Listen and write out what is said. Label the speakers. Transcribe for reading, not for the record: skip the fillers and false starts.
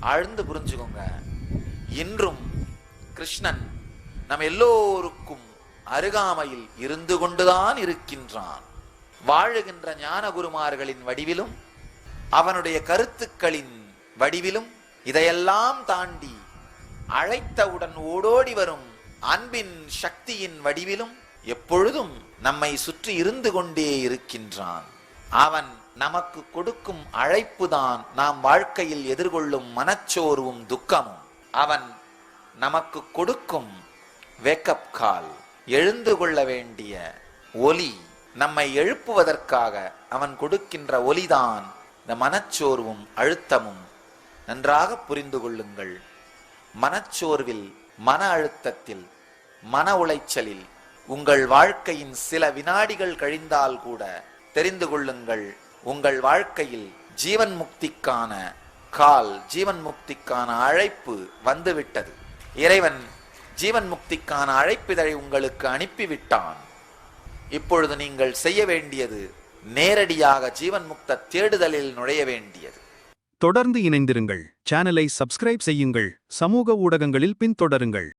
Speaker 1: ஆழ்ந்து புரிஞ்சுக்கோங்க. இன்றும் கிருஷ்ணன் நம் எல்லோருக்கும் அருகாமையில் இருந்து கொண்டுதான் இருக்கின்றான். வாழுகின்ற ஞான குருமார்களின் வடிவிலும் அவனுடைய கருத்துக்களின் வடிவிலும் இதையெல்லாம் தாண்டி அழைத்தவுடன் ஓடோடி வரும் அன்பின் சக்தியின் வடிவிலும் எப்பொழுதும் நம்மை சுற்றி இருந்து கொண்டே இருக்கின்றான். அவன் நமக்கு கொடுக்கும் அழைப்புதான் நாம் வாழ்க்கையில் எதிர்கொள்ளும் மனச்சோர்வும் துக்கமும். அவன் நமக்கு கொடுக்கும் வேக்கப் கால், எழுந்து கொள்ள வேண்டிய ஒலி, நம்மை எழுப்புவதற்காக அவன் கொடுக்கின்ற ஒலிதான் இந்த மனச்சோர்வும் அழுத்தமும். நன்றாக புரிந்து கொள்ளுங்கள். மனச்சோர்வில், மன அழுத்தத்தில், மன உளைச்சலில் உங்கள் வாழ்க்கையின் சில வினாடிகள் கழிந்தால் கூட தெரிந்து கொள்ளுங்கள், உங்கள் வாழ்க்கையில் ஜீவன் முக்திக்கான கால், ஜீவன் முக்திக்கான அழைப்பு வந்துவிட்டது. இறைவன் ஜீவன் முக்திக்கான அழைப்பிதழை உங்களுக்கு அனுப்பிவிட்டான். இப்பொழுது நீங்கள் செய்ய வேண்டியது நேரடியாக ஜீவன் முக்த தேடுதலில் நுழைய வேண்டியது.
Speaker 2: தொடர்ந்து இணைந்திருங்கள். சேனலை சப்ஸ்கிரைப் செய்யுங்கள். சமூக ஊடகங்களில் பின்தொடருங்கள்.